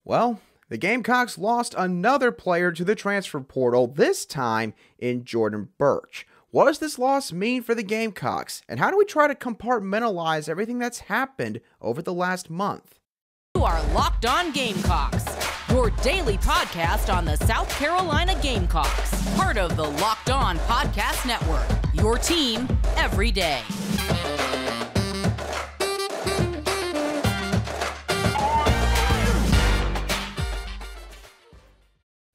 Well, the Gamecocks lost another player to the transfer portal, this time in Jordan Burch. What does this loss mean for the Gamecocks, and how do we try to compartmentalize everything that's happened over the last month? You are Locked On Gamecocks, your daily podcast on the South Carolina Gamecocks, part of the Locked On Podcast Network, your team every day.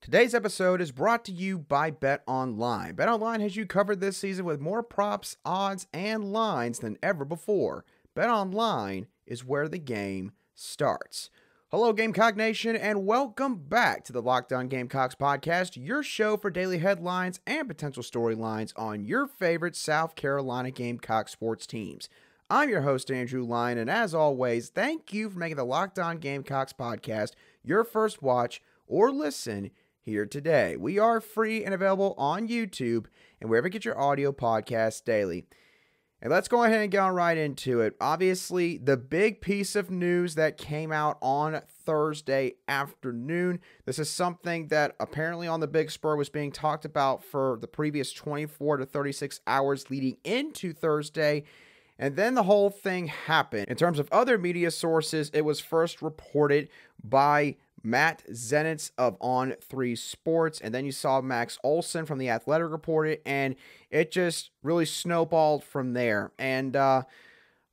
Today's episode is brought to you by BetOnline. BetOnline has you covered this season with more props, odds, and lines than ever before. BetOnline is where the game starts. Hello, Gamecock Nation, and welcome back to the Locked On Gamecocks podcast, your show for daily headlines and potential storylines on your favorite South Carolina Gamecock sports teams. I'm your host, Andrew Lyon, and as always, thank you for making the Locked On Gamecocks podcast your first watch or listen here today. We are free and available on YouTube and wherever you get your audio podcasts daily. And let's go ahead and get on right into it. Obviously, the big piece of news that came out on Thursday afternoon. This is something that apparently on the Big Spur was being talked about for the previous 24 to 36 hours leading into Thursday. And then the whole thing happened. In terms of other media sources, it was first reported by Matt Zenitz of On3 Sports, and then you saw Max Olson from The Athletic report it, and it just really snowballed from there. And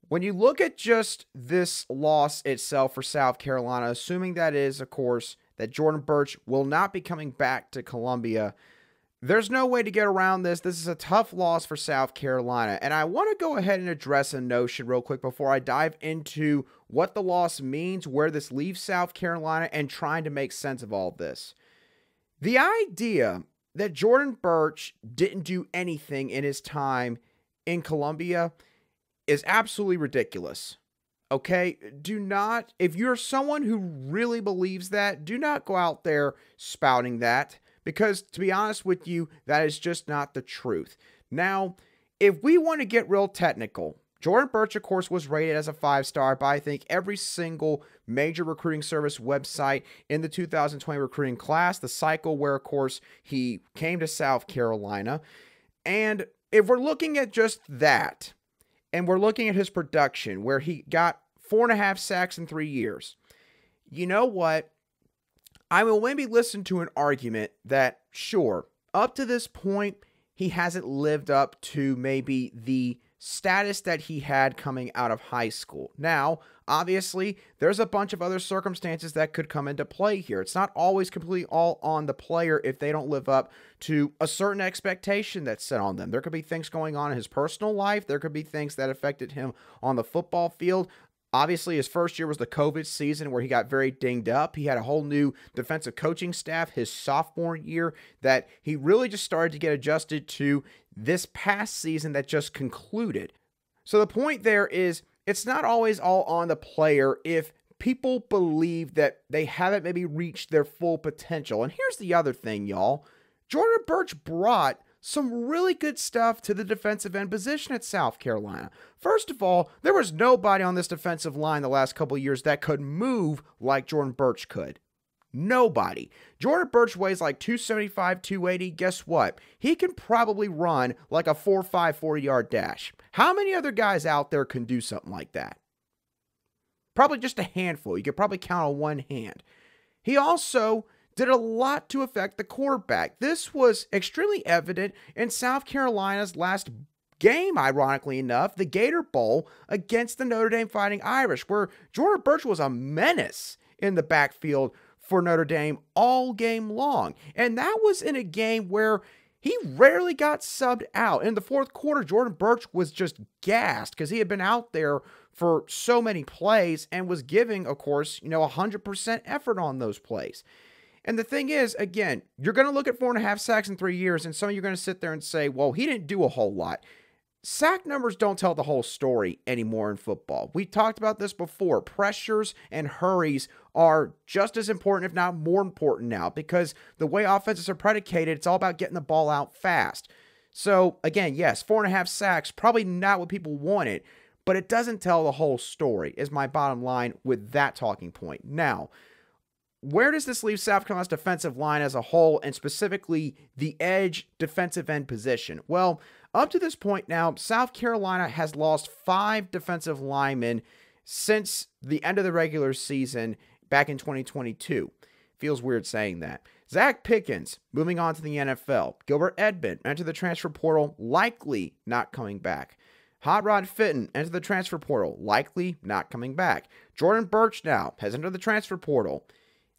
when you look at just this loss itself for South Carolina, assuming that is, of course, that Jordan Burch will not be coming back to Columbia, there's no way to get around this. This is a tough loss for South Carolina. And I want to go ahead and address a notion real quick before I dive into what the loss means, where this leaves South Carolina, and trying to make sense of all of this. The idea that Jordan Burch didn't do anything in his time in Columbia is absolutely ridiculous. Okay? Do not, if you're someone who really believes that, do not go out there spouting that. Because, to be honest with you, that is just not the truth. Now, if we want to get real technical, Jordan Burch, of course, was rated as a 5-star by, I think, every single major recruiting service website in the 2020 recruiting class, the cycle where, of course, he came to South Carolina. And if we're looking at just that, and we're looking at his production, where he got 4.5 sacks in 3 years, you know what? I will maybe listen to an argument that, sure, up to this point, he hasn't lived up to maybe the status that he had coming out of high school. Now, obviously, there's a bunch of other circumstances that could come into play here. It's not always completely all on the player if they don't live up to a certain expectation that's set on them. There could be things going on in his personal life. There could be things that affected him on the football field. Obviously, his first year was the COVID season where he got very dinged up. He had a whole new defensive coaching staff his sophomore year that he really just started to get adjusted to this past season that just concluded. So the point there is it's not always all on the player if people believe that they haven't maybe reached their full potential. And here's the other thing, y'all. Jordan Burch brought some really good stuff to the defensive end position at South Carolina. First of all, there was nobody on this defensive line the last couple of years that could move like Jordan Burch could. Nobody. Jordan Burch weighs like 275, 280. Guess what? He can probably run like a 4.5 40-yard dash. How many other guys out there can do something like that? Probably just a handful. You could probably count on one hand. He also did a lot to affect the quarterback. This was extremely evident in South Carolina's last game, ironically enough, the Gator Bowl against the Notre Dame Fighting Irish, where Jordan Burch was a menace in the backfield for Notre Dame all game long. And that was in a game where he rarely got subbed out. In the fourth quarter, Jordan Burch was just gassed because he had been out there for so many plays and was giving, of course, 100% effort on those plays. And the thing is, again, you're going to look at 4.5 sacks in 3 years, and some of you are going to sit there and say, well, he didn't do a whole lot. Sack numbers don't tell the whole story anymore in football. We talked about this before. Pressures and hurries are just as important, if not more important now, because the way offenses are predicated, it's all about getting the ball out fast. So, again, yes, 4.5 sacks, probably not what people wanted, but it doesn't tell the whole story, is my bottom line with that talking point. Now, where does this leave South Carolina's defensive line as a whole, and specifically the edge defensive end position? Well, up to this point now, South Carolina has lost 5 defensive linemen since the end of the regular season back in 2022. Feels weird saying that. Zach Pickens, moving on to the NFL. Gilbert Edmond, entered the transfer portal, likely not coming back. Hot Rod Fitton, entered the transfer portal, likely not coming back. Jordan Burch now has entered the transfer portal.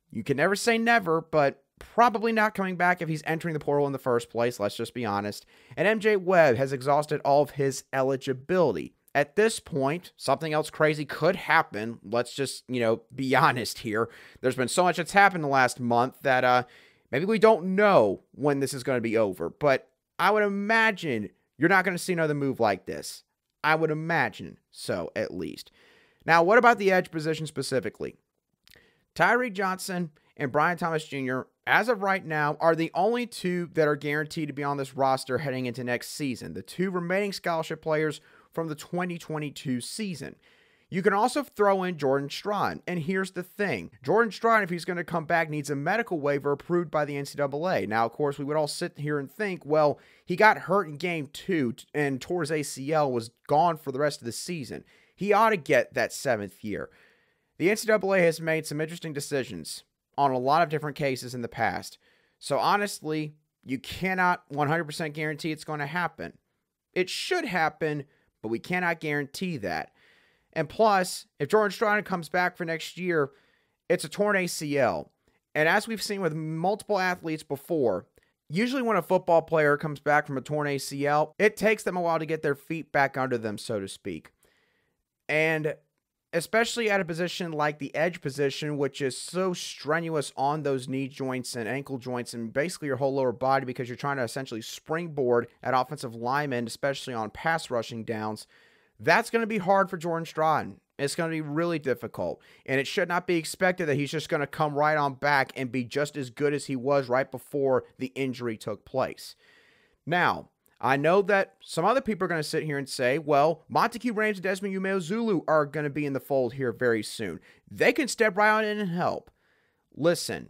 You can never say never, but probably not coming back if he's entering the portal in the first place, let's just be honest. And MJ Webb has exhausted all of his eligibility. At this point, something else crazy could happen. Let's just, be honest here. There's been so much that's happened the last month that maybe we don't know when this is going to be over. But I would imagine you're not going to see another move like this. I would imagine so, at least. Now, what about the edge position specifically? Tyree Johnson and Brian Thomas Jr., as of right now, are the only 2 that are guaranteed to be on this roster heading into next season. The 2 remaining scholarship players from the 2022 season. You can also throw in Jordan Strawn. And here's the thing. Jordan Strawn, if he's going to come back, needs a medical waiver approved by the NCAA. Now, of course, we would all sit here and think, well, he got hurt in game 2 and tore his ACL, was gone for the rest of the season. He ought to get that 7th year. The NCAA has made some interesting decisions on a lot of different cases in the past. So honestly, you cannot 100% guarantee it's going to happen. It should happen, but we cannot guarantee that. And plus, if Jordan Strawn comes back for next year, it's a torn ACL. And as we've seen with multiple athletes before, usually when a football player comes back from a torn ACL, it takes them a while to get their feet back under them, so to speak. And especially at a position like the edge position, which is so strenuous on those knee joints and ankle joints and basically your whole lower body, because you're trying to essentially springboard at offensive linemen, especially on pass rushing downs. That's going to be hard for Jordan Strawn. It's going to be really difficult. And it should not be expected that he's just going to come right on back and be just as good as he was right before the injury took place. Now, I know that some other people are going to sit here and say, well, Montague Rames and Desmond Umeozulu are going to be in the fold here very soon. They can step right on in and help. Listen,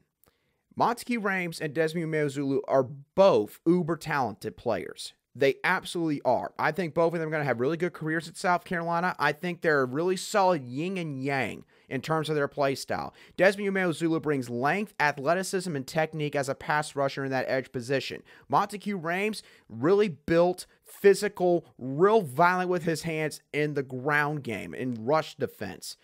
Montague Rames and Desmond Umeozulu are both uber talented players. They absolutely are. I think both of them are going to have really good careers at South Carolina. I think they're a really solid yin and yang in terms of their play style. Desmond Umeozulu brings length, athleticism, and technique as a pass rusher in that edge position. Montague Rames, really built, physical, real violent with his hands in the ground game, in rush defense.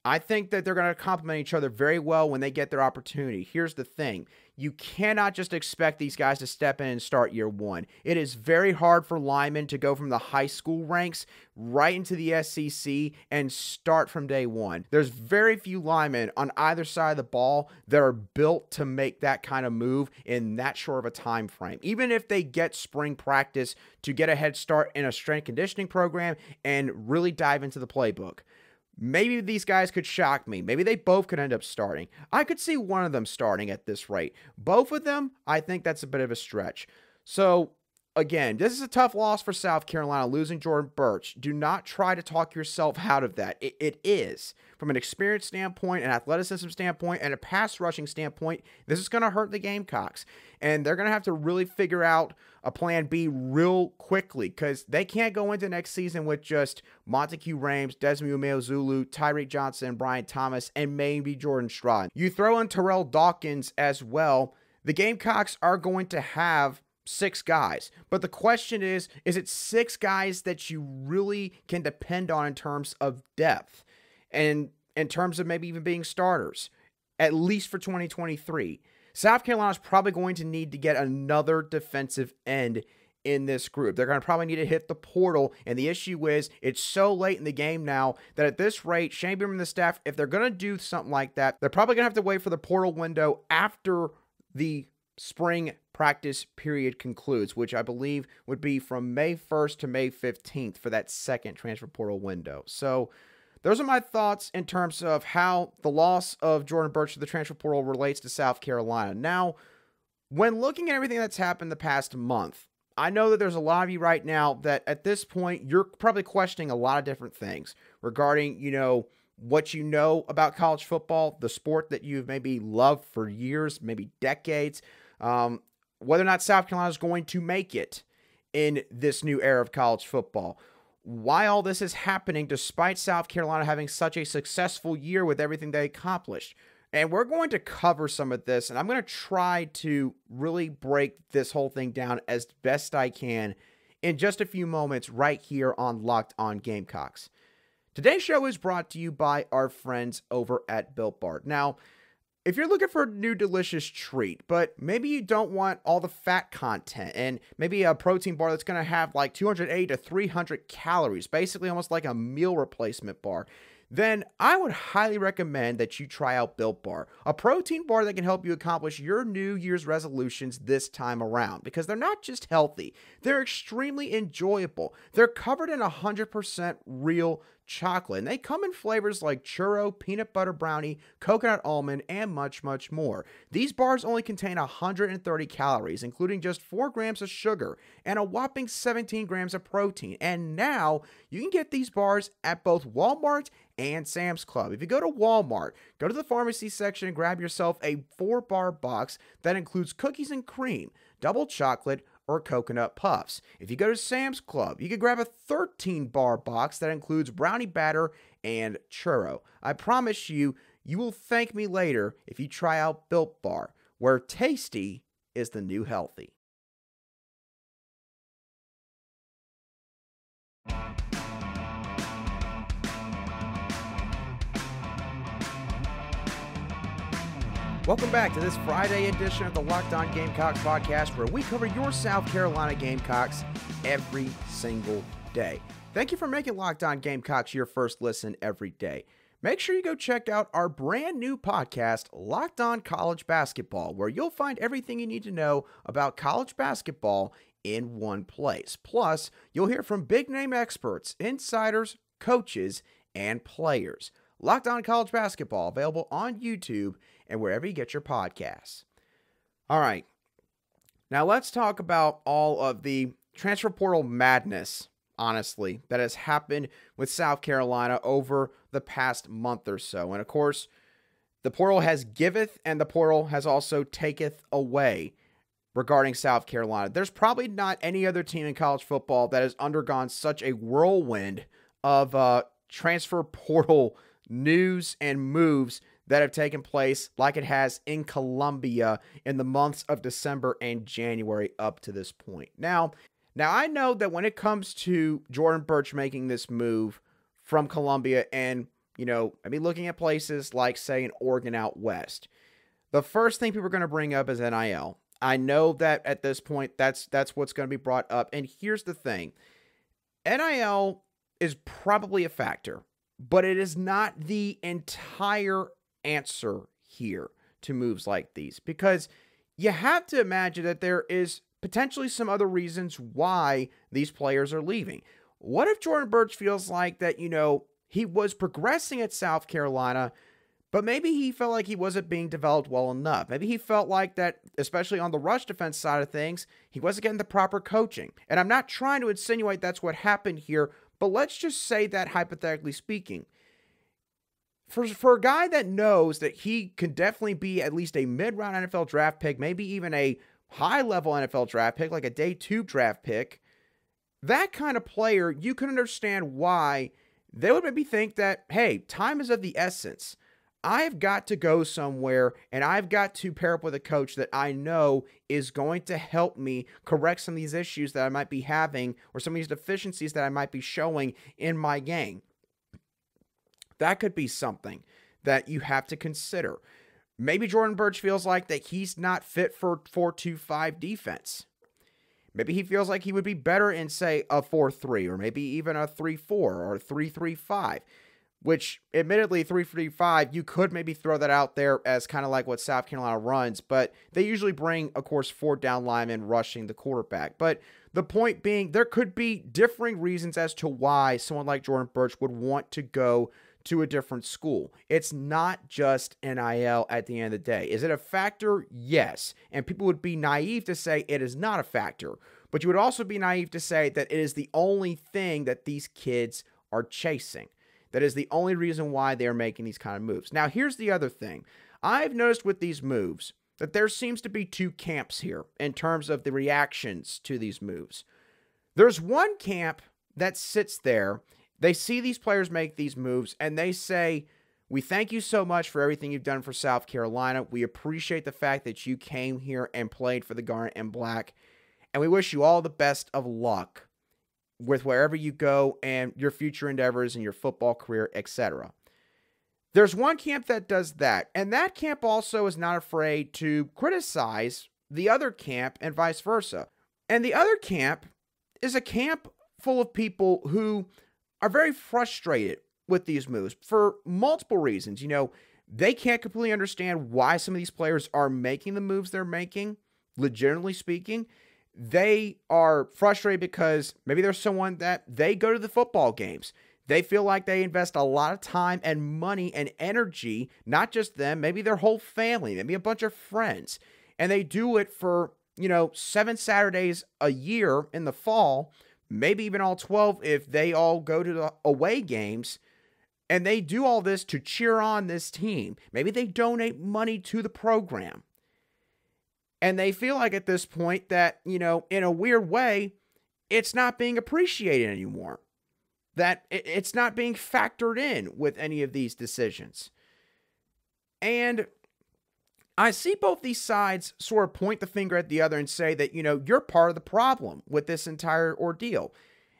I think that they're going to complement each other very well when they get their opportunity. Here's the thing. You cannot just expect these guys to step in and start year 1. It is very hard for linemen to go from the high school ranks right into the SEC and start from day 1. There's very few linemen on either side of the ball that are built to make that kind of move in that short of a time frame. Even if they get spring practice to get a head start in a strength conditioning program and really dive into the playbook. Maybe these guys could shock me. Maybe they both could end up starting. I could see one of them starting at this rate. Both of them, I think that's a bit of a stretch. So, again, this is a tough loss for South Carolina, losing Jordan Burch. Do not try to talk yourself out of that. It is. From an experience standpoint, an athleticism standpoint, and a pass rushing standpoint, this is going to hurt the Gamecocks. And they're going to have to really figure out a plan B real quickly, because they can't go into next season with just Montague Rames, Desmond Umeozulu, Tyreek Johnson, and Brian Thomas, and maybe Jordan Strawn. You throw in Terrell Dawkins as well. The Gamecocks are going to have 6 guys. But the question is it 6 guys that you really can depend on in terms of depth and in terms of maybe even being starters, at least for 2023? South Carolina's probably going to need to get another defensive end in this group. They're going to probably need to hit the portal, and the issue is it's so late in the game now that at this rate, Shane Beamer and the staff, if they're going to do something like that, they're probably going to have to wait for the portal window after the spring practice period concludes, which I believe would be from May 1st to May 15th for that second transfer portal window. So those are my thoughts in terms of how the loss of Jordan Burch to the transfer portal relates to South Carolina. Now, when looking at everything that's happened the past month, I know that there's a lot of you right now that at this point, you're probably questioning a lot of different things regarding, what you know about college football, the sport that you've maybe loved for years, maybe decades, whether or not South Carolina is going to make it in this new era of college football. Why all this is happening despite South Carolina having such a successful year with everything they accomplished. And we're going to cover some of this, and I'm going to try to really break this whole thing down as best I can in just a few moments right here on Locked On Gamecocks. Today's show is brought to you by our friends over at Built Bar. Now, if you're looking for a new delicious treat, but maybe you don't want all the fat content and maybe a protein bar that's going to have like 280 to 300 calories, basically almost like a meal replacement bar, then I would highly recommend that you try out Built Bar, a protein bar that can help you accomplish your New Year's resolutions this time around, because they're not just healthy, they're extremely enjoyable. They're covered in 100% real chocolate, and they come in flavors like churro, peanut butter brownie, coconut almond, and much, much more. These bars only contain 130 calories, including just 4 grams of sugar and a whopping 17 grams of protein. And now you can get these bars at both Walmart and Sam's Club. If you go to Walmart, go to the pharmacy section and grab yourself a 4-bar box that includes cookies and cream, double chocolate, or coconut puffs. If you go to Sam's Club, you can grab a 13-bar box that includes brownie batter and churro. I promise you, you will thank me later if you try out Built Bar, where tasty is the new healthy. Welcome back to this Friday edition of the Locked On Gamecocks podcast, where we cover your South Carolina Gamecocks every single day. Thank you for making Locked On Gamecocks your first listen every day. Make sure you go check out our brand new podcast, Locked On College Basketball, where you'll find everything you need to know about college basketball in one place. Plus, you'll hear from big-name experts, insiders, coaches, and players. Locked On College Basketball, available on YouTube and wherever you get your podcasts. All right, now let's talk about all of the transfer portal madness, honestly, that has happened with South Carolina over the past month or so. And of course, the portal has giveth and the portal has also taketh away regarding South Carolina. There's probably not any other team in college football that has undergone such a whirlwind of transfer portal news and moves that have taken place like it has in Columbia in the months of December and January up to this point. Now I know that when it comes to Jordan Burch making this move from Columbia and, maybe looking at places like, say, in Oregon out west, the first thing people are going to bring up is NIL. I know that at this point, that's what's going to be brought up. And here's the thing. NIL is probably a factor, but it is not the entire answer here to moves like these, because you have to imagine that there is potentially some other reasons why these players are leaving. What if Jordan Burch feels like that, he was progressing at South Carolina, but maybe he felt like he wasn't being developed well enough. Maybe he felt like that, especially on the rush defense side of things, he wasn't getting the proper coaching. And I'm not trying to insinuate that's what happened here, but let's just say that hypothetically speaking. For a guy that knows that he can definitely be at least a mid-round NFL draft pick, maybe even a high-level NFL draft pick, like a day 2 draft pick, that kind of player, you can understand why they would maybe think that, hey, time is of the essence. I've got to go somewhere, and I've got to pair up with a coach that I know is going to help me correct some of these issues that I might be having or some of these deficiencies that I might be showing in my game. That could be something that you have to consider. Maybe Jordan Burch feels like that he's not fit for 4-2-5 defense. Maybe he feels like he would be better in, say, a 4-3 or maybe even a 3-4 or a 3-3-5, which admittedly 3-3-5, you could maybe throw that out there as kind of like what South Carolina runs, but they usually bring, of course, 4 down linemen rushing the quarterback. But the point being, there could be differing reasons as to why someone like Jordan Burch would want to go to a different school. It's not just NIL at the end of the day. Is it a factor? Yes. And people would be naive to say it is not a factor. But you would also be naive to say that it is the only thing that these kids are chasing. That is the only reason why they're making these kind of moves. Now, here's the other thing. I've noticed with these moves that there seems to be two camps here in terms of the reactions to these moves. There's one camp that sits there. They see these players make these moves, and they say, we thank you so much for everything you've done for South Carolina. We appreciate the fact that you came here and played for the Garnet and Black, and we wish you all the best of luck with wherever you go and your future endeavors and your football career, etc. There's one camp that does that, and that camp also is not afraid to criticize the other camp and vice versa. And the other camp is a camp full of people who are very frustrated with these moves for multiple reasons. You know, they can't completely understand why some of these players are making the moves they're making, legitimately speaking. They are frustrated because maybe there's someone that they go to the football games. They feel like they invest a lot of time and money and energy, not just them, maybe their whole family, maybe a bunch of friends. And they do it for, 7 Saturdays a year in the fall, maybe even all 12 if they all go to the away games. And they do all this to cheer on this team. Maybe they donate money to the program. And they feel like at this point that, in a weird way, it's not being appreciated anymore. That it's not being factored in with any of these decisions. And I see both these sides sort of point the finger at the other and say that, you're part of the problem with this entire ordeal.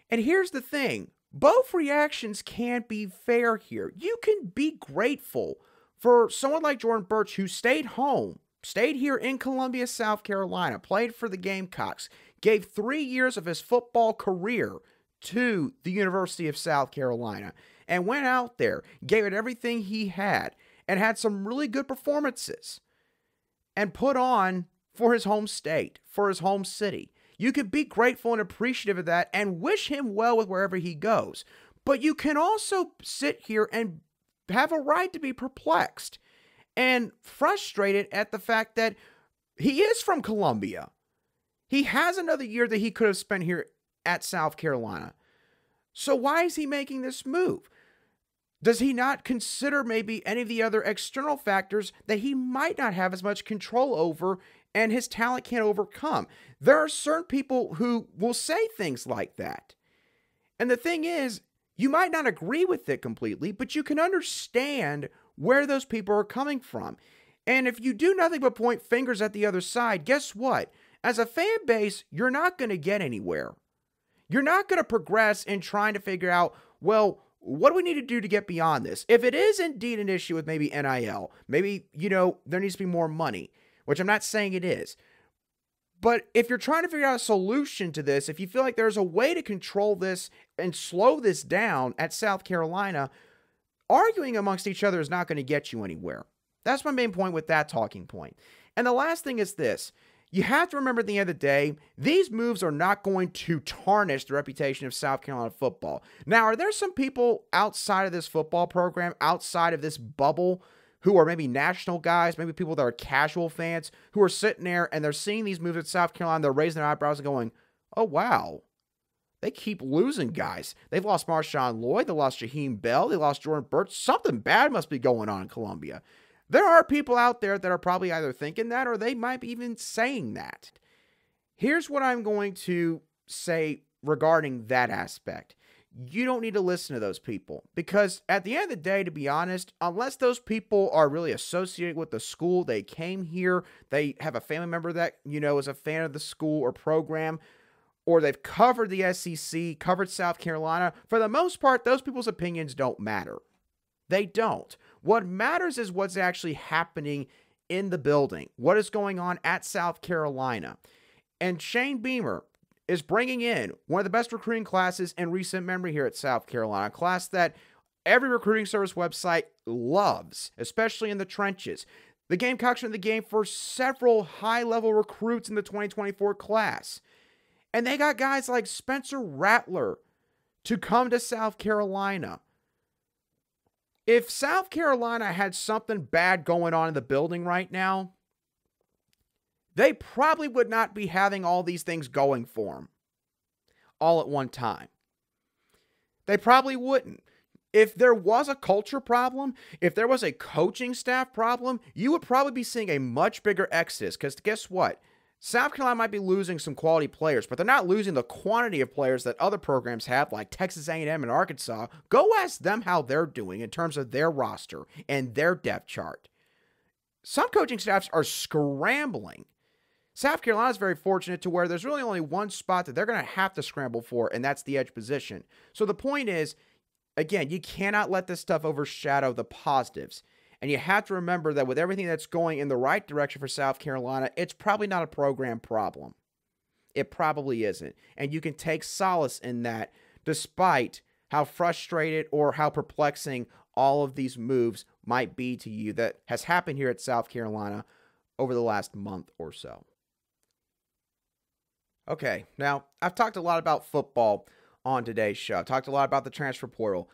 And here's the thing. Both reactions can be fair here. You can be grateful for someone like Jordan Burch who stayed home, stayed here in Columbia, South Carolina, played for the Gamecocks, gave 3 years of his football career to the University of South Carolina, and went out there, gave it everything he had, and had some really good performances, and put on for his home state, for his home city. You can be grateful and appreciative of that and wish him well with wherever he goes. But you can also sit here and have a right to be perplexed and frustrated at the fact that he is from Columbia. He has another year that he could have spent here at South Carolina. So why is he making this move? Does he not consider maybe any of the other external factors that he might not have as much control over and his talent can't overcome? There are certain people who will say things like that. And the thing is, you might not agree with it completely, but you can understand where those people are coming from. And if you do nothing but point fingers at the other side, guess what? As a fan base, you're not going to get anywhere. You're not going to progress in trying to figure out, well, what do we need to do to get beyond this? If it is indeed an issue with maybe NIL, maybe, there needs to be more money, which I'm not saying it is. But if you're trying to figure out a solution to this, if you feel like there's a way to control this and slow this down at South Carolina, arguing amongst each other is not going to get you anywhere. That's my main point with that talking point. And the last thing is this. You have to remember at the end of the day, these moves are not going to tarnish the reputation of South Carolina football. Now, are there some people outside of this football program, outside of this bubble, who are maybe national guys, maybe people that are casual fans, who are sitting there and they're seeing these moves at South Carolina, they're raising their eyebrows and going, oh, wow, they keep losing guys. They've lost Marshawn Lloyd, they lost Jaheim Bell, they lost Jordan Burch. Something bad must be going on in Columbia. There are people out there that are probably either thinking that or they might be even saying that. Here's what I'm going to say regarding that aspect. You don't need to listen to those people because at the end of the day, to be honest, unless those people are really associated with the school, they came here, they have a family member that, is a fan of the school or program, or they've covered the SEC, covered South Carolina, for the most part, those people's opinions don't matter. They don't. What matters is what's actually happening in the building, what is going on at South Carolina. And Shane Beamer is bringing in one of the best recruiting classes in recent memory here at South Carolina, a class that every recruiting service website loves, especially in the trenches. The Gamecocks are in the game for several high-level recruits in the 2024 class. And they got guys like Spencer Rattler to come to South Carolina. If South Carolina had something bad going on in the building right now, they probably would not be having all these things going for them all at one time. They probably wouldn't. If there was a culture problem, if there was a coaching staff problem, you would probably be seeing a much bigger exodus, because guess what? South Carolina might be losing some quality players, but they're not losing the quantity of players that other programs have, like Texas A&M and Arkansas. Go ask them how they're doing in terms of their roster and their depth chart. Some coaching staffs are scrambling. South Carolina is very fortunate to where there's really only one spot that they're going to have to scramble for, and that's the edge position. So the point is, again, you cannot let this stuff overshadow the positives. And you have to remember that with everything that's going in the right direction for South Carolina, it's probably not a program problem. It probably isn't. And you can take solace in that, despite how frustrated or how perplexing all of these moves might be to you that has happened here at South Carolina over the last month or so. Okay, now I've talked a lot about football on today's show. I've talked a lot about the transfer portal.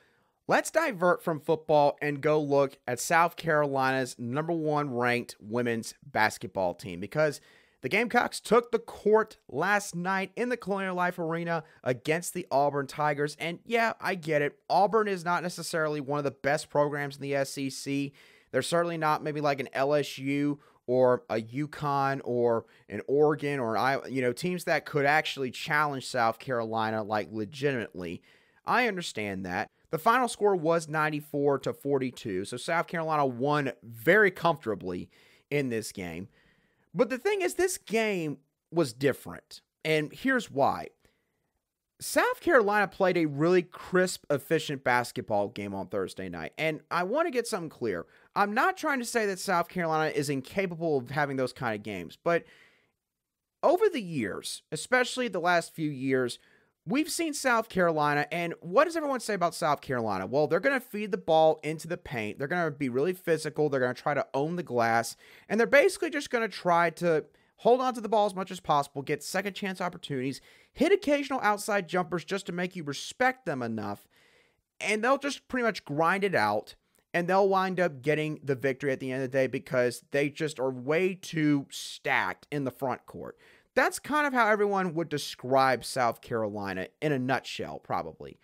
Let's divert from football and go look at South Carolina's #1 ranked women's basketball team, because the Gamecocks took the court last night in the Colonial Life Arena against the Auburn Tigers. And yeah, I get it. Auburn is not necessarily one of the best programs in the SEC. They're certainly not maybe like an LSU or a UConn or an Oregon or teams that could actually challenge South Carolina like legitimately. I understand that. The final score was 94-42, so South Carolina won very comfortably in this game. But the thing is, this game was different, and here's why. South Carolina played a really crisp, efficient basketball game on Thursday night, and I want to get something clear. I'm not trying to say that South Carolina is incapable of having those kind of games, but over the years, especially the last few years, we've seen South Carolina, and what does everyone say about South Carolina? Well, they're going to feed the ball into the paint. They're going to be really physical. They're going to try to own the glass, and they're basically just going to try to hold on to the ball as much as possible, get second chance opportunities, hit occasional outside jumpers just to make you respect them enough, and they'll just pretty much grind it out, and they'll wind up getting the victory at the end of the day because they just are way too stacked in the front court. That's kind of how everyone would describe South Carolina in a nutshell, probably.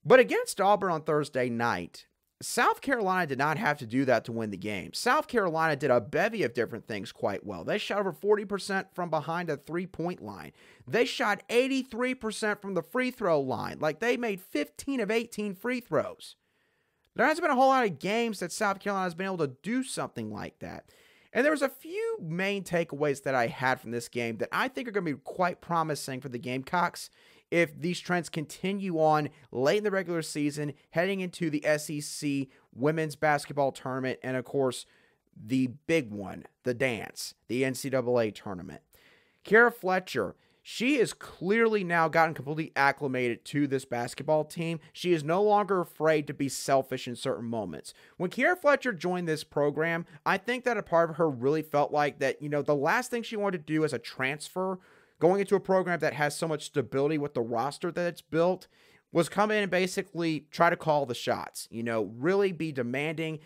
But against Auburn on Thursday night, South Carolina did not have to do that to win the game. South Carolina did a bevy of different things quite well. They shot over 40% from behind a three-point line. They shot 83% from the free throw line. Like, they made 15 of 18 free throws. There hasn't been a whole lot of games that South Carolina has been able to do something like that. And there was a few main takeaways that I had from this game that I think are going to be quite promising for the Gamecocks if these trends continue on late in the regular season, heading into the SEC women's basketball tournament, and of course, the big one, the dance, the NCAA tournament. Kiera Fletcher, she has clearly now gotten completely acclimated to this basketball team. She is no longer afraid to be selfish in certain moments. When Kiera Fletcher joined this program, I think that a part of her really felt like that, the last thing she wanted to do as a transfer, going into a program that has so much stability with the roster that it's built, was come in and basically try to call the shots, really be demanding,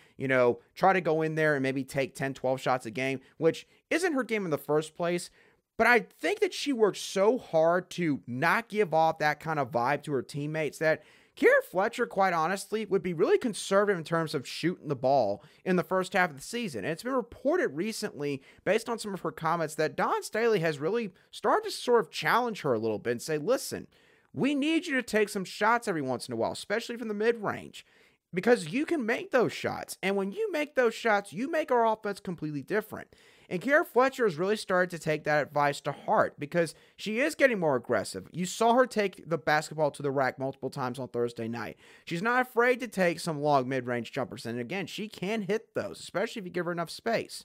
try to go in there and maybe take 10, 12 shots a game, which isn't her game in the first place. But I think that she worked so hard to not give off that kind of vibe to her teammates that Kiera Fletcher, quite honestly, would be really conservative in terms of shooting the ball in the first half of the season. And it's been reported recently, based on some of her comments, that Dawn Staley has really started to sort of challenge her a little bit and say, listen, we need you to take some shots every once in a while, especially from the mid-range, because you can make those shots. And when you make those shots, you make our offense completely different. And Kiera Fletcher has really started to take that advice to heart because she is getting more aggressive. You saw her take the basketball to the rack multiple times on Thursday night. She's not afraid to take some long mid-range jumpers. And again, she can hit those, especially if you give her enough space.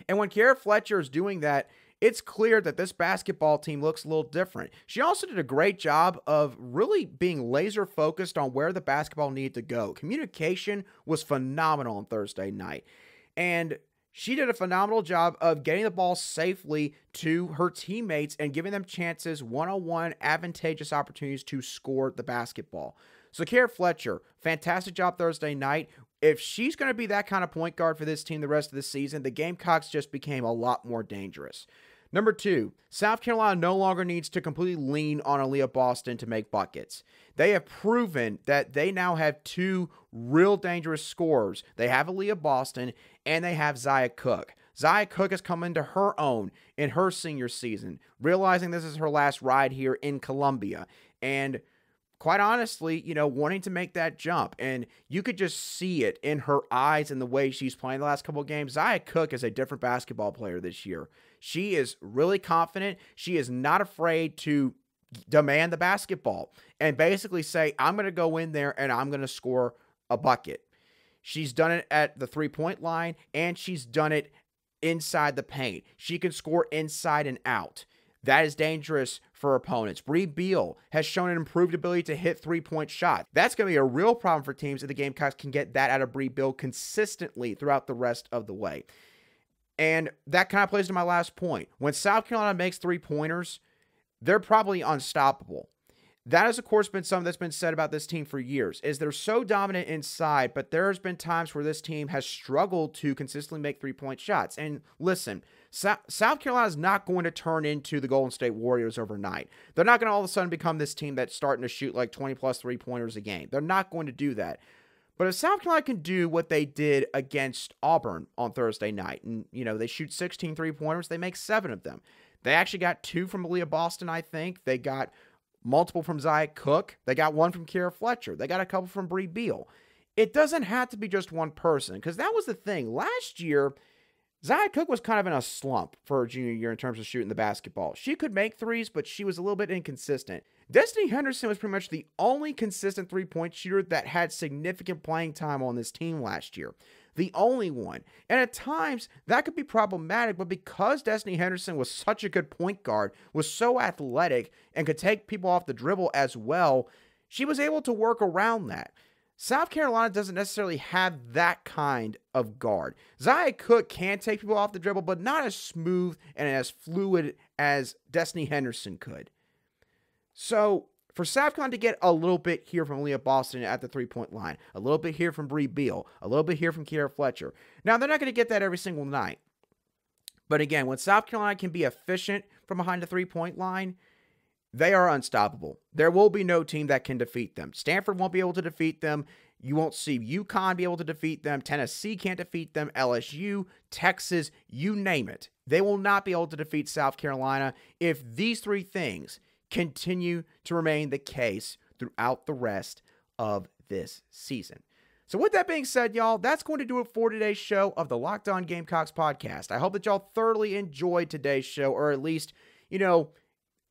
And when Kiera Fletcher is doing that, it's clear that this basketball team looks a little different. She also did a great job of really being laser focused on where the basketball needed to go. Communication was phenomenal on Thursday night. And she did a phenomenal job of getting the ball safely to her teammates and giving them chances, one-on-one, advantageous opportunities to score the basketball. So Kiera Fletcher, fantastic job Thursday night. If she's going to be that kind of point guard for this team the rest of the season, the Gamecocks just became a lot more dangerous. Number 2, South Carolina no longer needs to completely lean on Aliyah Boston to make buckets. They have proven that they now have 2 real dangerous scorers. They have Aliyah Boston and they have Zia Cooke. Zia Cook has come into her own in her senior season, realizing this is her last ride here in Columbia. And quite honestly, wanting to make that jump. And you could just see it in her eyes and the way she's playing the last couple of games. Zia Cook is a different basketball player this year. She is really confident. She is not afraid to demand the basketball and basically say, I'm going to go in there and I'm going to score a bucket. She's done it at the three-point line and she's done it inside the paint. She can score inside and out. That is dangerous for opponents. Bree Beal has shown an improved ability to hit three-point shots. That's going to be a real problem for teams if the Gamecocks can get that out of Bree Beal consistently throughout the rest of the way. And that kind of plays to my last point. When South Carolina makes three-pointers, they're probably unstoppable. That has, of course, been something that's been said about this team for years, is they're so dominant inside, but there's been times where this team has struggled to consistently make three-point shots. And listen, South Carolina is not going to turn into the Golden State Warriors overnight. They're not going to all of a sudden become this team that's starting to shoot like 20-plus three-pointers a game. They're not going to do that. But if South Carolina can do what they did against Auburn on Thursday night, and, they shoot 16 three-pointers, they make 7 of them. They actually got 2 from Aliyah Boston, I think. They got multiple from Zia Cook. They got 1 from Kiera Fletcher. They got a couple from Bree Beal. It doesn't have to be just one person, because that was the thing. Last year, Zia Cook was kind of in a slump for her junior year in terms of shooting the basketball. She could make threes, but she was a little bit inconsistent. Destiny Henderson was pretty much the only consistent three-point shooter that had significant playing time on this team last year. The only one. And at times, that could be problematic, but because Destiny Henderson was such a good point guard, was so athletic, and could take people off the dribble as well, she was able to work around that. South Carolina doesn't necessarily have that kind of guard. Zia Cook can take people off the dribble, but not as smooth and as fluid as Destiny Henderson could. So, for South Carolina to get a little bit here from Aliyah Boston at the three-point line, a little bit here from Bree Beal, a little bit here from Kiera Fletcher. Now, they're not going to get that every single night. But again, when South Carolina can be efficient from behind the three-point line, they are unstoppable. There will be no team that can defeat them. Stanford won't be able to defeat them. You won't see UConn be able to defeat them. Tennessee can't defeat them. LSU, Texas, you name it. They will not be able to defeat South Carolina if these 3 things continue to remain the case throughout the rest of this season. So with that being said, y'all, that's going to do it for today's show of the Locked On Gamecocks podcast. I hope that y'all thoroughly enjoyed today's show, or at least, it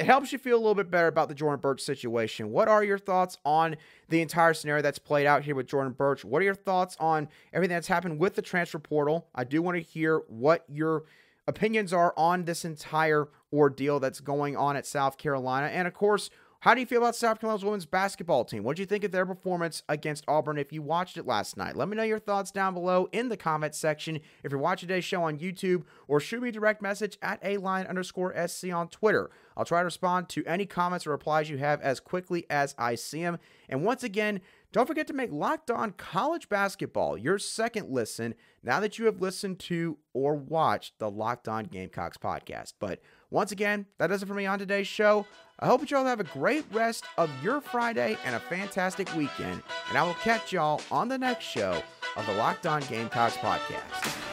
helps you feel a little bit better about the Jordan Burch situation. What are your thoughts on the entire scenario that's played out here with Jordan Burch? What are your thoughts on everything that's happened with the transfer portal? I do want to hear what your opinions are on this entire ordeal that's going on at South Carolina. And of course, how do you feel about South Carolina's women's basketball team? What did you think of their performance against Auburn if you watched it last night? Let me know your thoughts down below in the comment section. If you're watching today's show on YouTube, or shoot me a direct message at @aline_SC on Twitter. I'll try to respond to any comments or replies you have as quickly as I see them. And once again, don't forget to make Locked On College Basketball your second listen now that you have listened to or watched the Locked On Gamecocks podcast. But once again, that does it for me on today's show. I hope that y'all have a great rest of your Friday and a fantastic weekend. And I will catch y'all on the next show of the Locked On Gamecocks podcast.